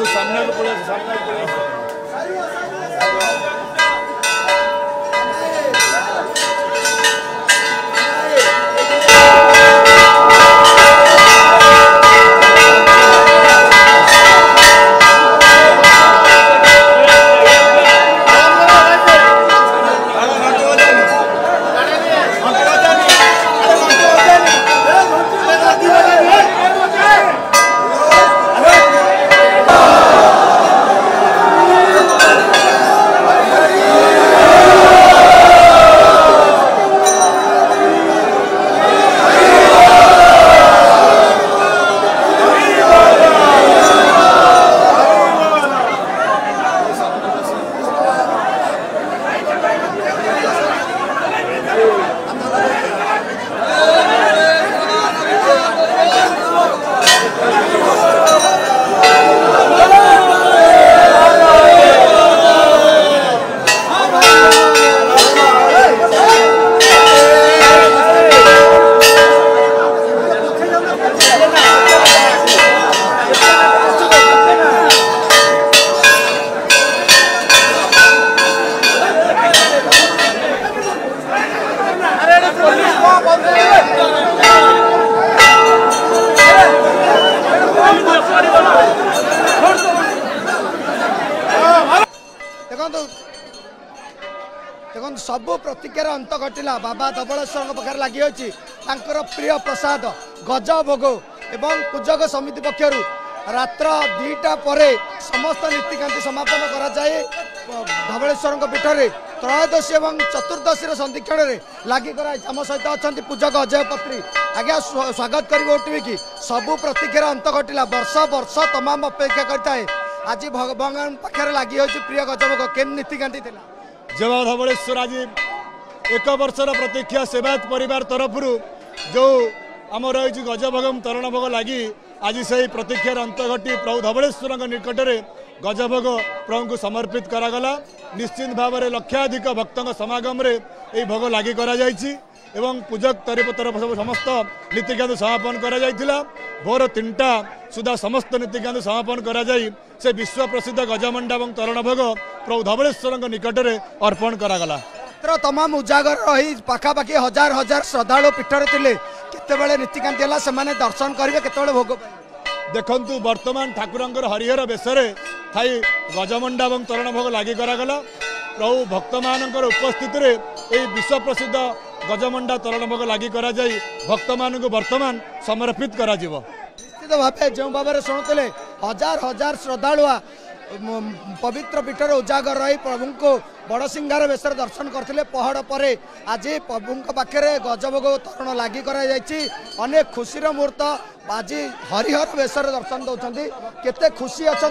सामने को पड़े सामने को पड़े देखो सबू प्रतिक्रियार अंत घटिला बाबा धवलेश्वर पाखे लगी प्रिय प्रसाद गज भोग एवं पूजक समिति पक्षर रात्र 2टा पर समस्त नीतिकांति समापन कराए धवलेश्वर पीठ में त्रयोदशी और चतुर्दशी संदीक्षण में लगी आम सहित अच्छा पूजक अजय पत्री आज्ञा स्वागत करी कि सबू प्रतिक्रियार अंत घटिला वर्ष वर्ष तमाम अपेक्षा करता है आज भगवान पाखे लगी प्रिय गजभोग के नीतिकांति थिला जब धवलेश्वर आज 1 वर्षर प्रतीक्षा सेवायत परिवार तरफ जो आम रही गजभोग तरण भोग लगी आज से प्रतीक्षार अंत घटी प्रभु धवलेश्वर निकट में गजभोग प्रभु को समर्पित करागला। निश्चित भाव में लक्षाधिक भक्तों समागम रे यह भोग लगी एवं पूजक तरफ समस्त नीतिकांति समापन करा भोर 3टा सुधा समस्त नीतिकांति समापन करा से विश्व प्रसिद्ध गजमंडा और तरण भोग प्रभु धवलेश्वर निकट में अर्पण करागला। तमाम उजागर रही पाखापाखि हजार हजार श्रद्धालु पीठर थे केतबेले नीतिकांति है से दर्शन करेंगे केतबेले भोग देखु वर्तमान ठाकुर हरिहर बेशरे थाई गजमंडा और तरण भोग लगी करागला। प्रभु भक्त मान उपस्थित यही विश्व प्रसिद्ध गजमंडा तरण भोग लगी करा जाई भक्त मान को वर्तमान समर्पित करा जीवो। निश्चित भाव जो भाव में शुणुते हजार हजार श्रद्धालुआ पवित्र पीठर उजागर रही प्रभु को बड़ सिंगार बेश दर्शन करते पहाड़ पर आज प्रभु पाखे गजभोग तरण लगी अनेक खुशी मुहूर्त आज हरिहर बेश दर्शन दौरान केते खुशी अच्छा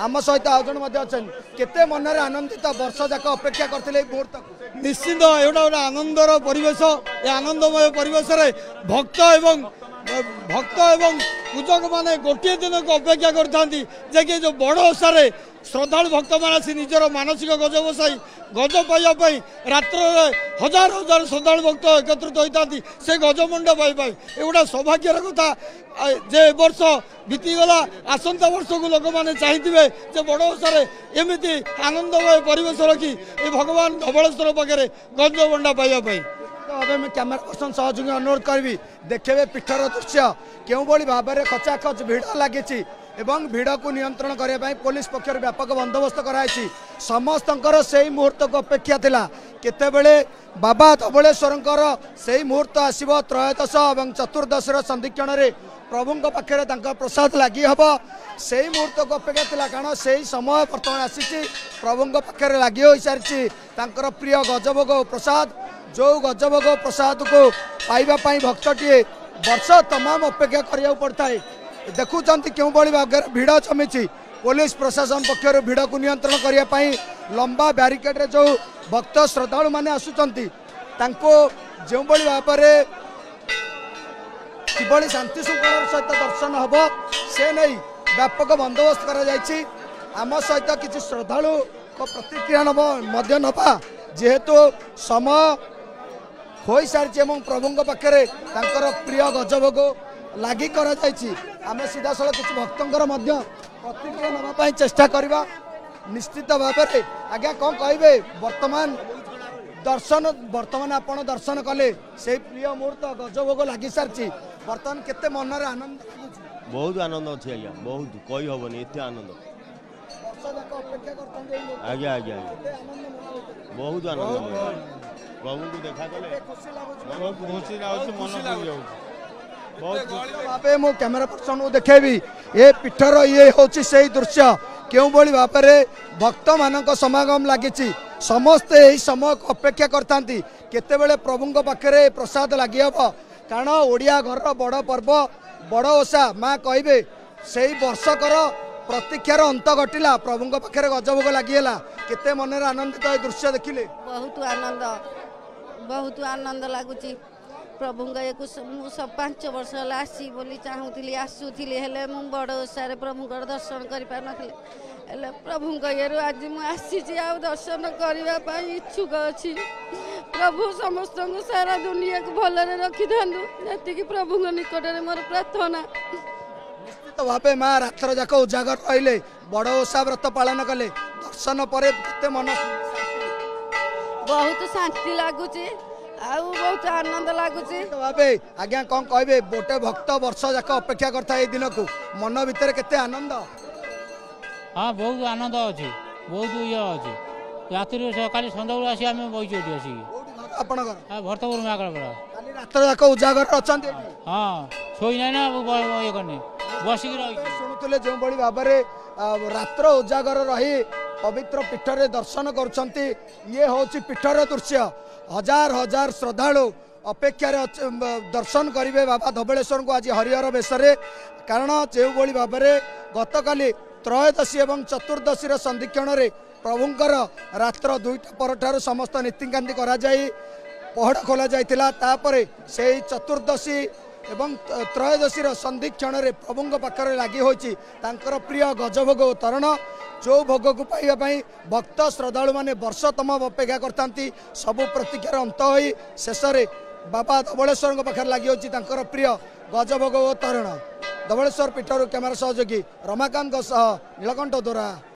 आम सहित आज अच्छा केते मन में आनंदित वर्ष जाक अपेक्षा करते मुहूर्त निश्चित एटा गोटे आनंदर परिवेश आनंदमय परिवेश भक्त एवं पूजक माने गोटे दिन को अपेक्षा करते जो बड़ ओषार श्रद्धालु भक्त मान निजर मानसिक गज बसाई गज पाइबापी रात्र हजार हजार श्रद्धालु भक्त एकत्रित होता से गजमंड पाई एगुटा सौभाग्यर कथा जे वर्ष बीतीगला आसंता वर्ष को लोक मैंने चाहिए जे बड़ ओषार एमती आनंदमय परिवेश रखी ये भगवान धवलेश्वर पाखे गजमंडा पाइबापी मैं कैमेरा पर्सन सहयोगी अनुरोध करी देखे पीठर दृश्य क्यों भाव में खचाखच भिड़ लगी एवं भिड़ को नियंत्रण करने पुलिस पक्षर व्यापक बंदोबस्त कराई समस्त से मुहूर्त को अपेक्षा थिला केतेबेले बाबा धवलेश्वर से मुहूर्त आसव त्रयोदश और चतुर्दशी संदीक्षण में प्रभु पाखे प्रसाद लगी हम से मुहूर्त को अपेक्षा थिला कारण से समय बर्तमान आसी प्रभु पाखे लगी हो सारी प्रिय गजभोग प्रसाद जो गजभोग प्रसाद को पाइबापी भक्तटीए वर्ष तमाम अपेक्षा करा पड़ता है। देखुं क्यों भाव भिड़ जमी पुलिस प्रशासन पक्षर भिड़ को नियंत्रण करने लंबा ब्यारिकेड रे जो भक्त श्रद्धालु माने आसुचंती जो भाव में किभली शांति श्रृंखला सहित दर्शन हम से नहीं व्यापक बंदोबस्त करा आम सहित किसी श्रद्धालु प्रतिक्रिया नवा जेहेतु समय हो सारी प्रभु पाखे प्रिय गजभोग लगी आम सीधा साल किसी भक्तों ପ୍ରତିକ୍ରିୟା ନେବା ପାଇଁ ଚେଷ୍ଟା କରିବା ନିଶ୍ଚିତ ଭାବରେ। ଆଜ୍ଞା କ'ଣ କହିବେ ବର୍ତ୍ତମାନ ଆପଣ ଦର୍ଶନ କଲେ ସେଇ ପ୍ରିୟ ମୁହୂର୍ତ୍ତ ଗଜଭୋଗ ଲାଗି ସାରିଛି ବର୍ତ୍ତମାନ କେତେ ମନରେ ଆନନ୍ଦ ଲାଗୁଛି? बहुत आनंद अच्छी आज्ञा बहुत कही हेनी एत आनंद आज्ञा आज्ञा बहुत आनंद प्रभु को देखा कले खुशी भावे मो कैमेरा पर्सन को देखेबी ए पीठर ये होची से दृश्य क्यों भली भावे भक्त मानक समागम लगी समस्ते यही समय अपेक्षा करथांती केतेबेले प्रभु पाखे प्रसाद लगी हम कारण ओडिया घर बड़ पर्व बड़ ओषा माँ कहे से वर्षकर प्रतीक्षार अंत घटिला प्रभु पाखे गजभोग लगिगला केते मन आनंदित ए दृश्य देखिले बहुत आनंद लगुच प्रभु सब 5 वर्ष आसी बोली चाहूली आसूली हेले मु बड़ ओषार प्रभु दर्शन कर प्रभु ये आज मुझी दर्शन करने इच्छुक अच्छी प्रभु समस्त सारा दुनिया को भलरे रखी था प्रभु निकट में मोर प्रार्थना। निश्चित भाव माँ रात्र जाक उजागर रहिले बड़ ओषा व्रत पालन कले दर्शन पर मन बहुत शांति लगुच बहुत आनंद लगुच भावे आज्ञा कौन कहे गोटे भक्त वर्ष जाक अपेक्षा करता है दिन को मन भितर केते आनंद? हाँ बहुत आनंद अच्छी बहुत ये अच्छी राति सकाल सन्ध्या आसी आम बही भरतपुर रात जाक उजागर अच्छा हाँ शोई ना ये करने बसिक शुणुले जो भाव में रात्र उजागर रही पवित्र पीठरे दर्शन करुँचे ये हूँ पीठर दृश्य हजार हजार श्रद्धालु अपेक्षा दर्शन करेंगे बाबा धबलेश्वर को आज हरिहर बेशरे कारण जो भाव में गतकाली त्रयोदशी एवं चतुर्दशी संधिक्षण में प्रभुंकर रात्र 2टा पर समस्त नीतिकांति करा जाई पहड़ खोल जापर से चतुर्दशी एवं त्रयोदशी संधिक्षण में प्रभु पाखे लगी होती प्रिय गजभोग तरण जो भोग को पाइबापी भक्त श्रद्धालु मैंने वर्षतम अपेक्षा करता सबू प्रतीक्षार अंत हो शेष में बाबा धबलेश्वर पाखे लगी होती प्रिय गजभोग तरण। धबलेश्वर पीठर कैमेरा सहयोगी रमाकांत नीलकंठ दोरा।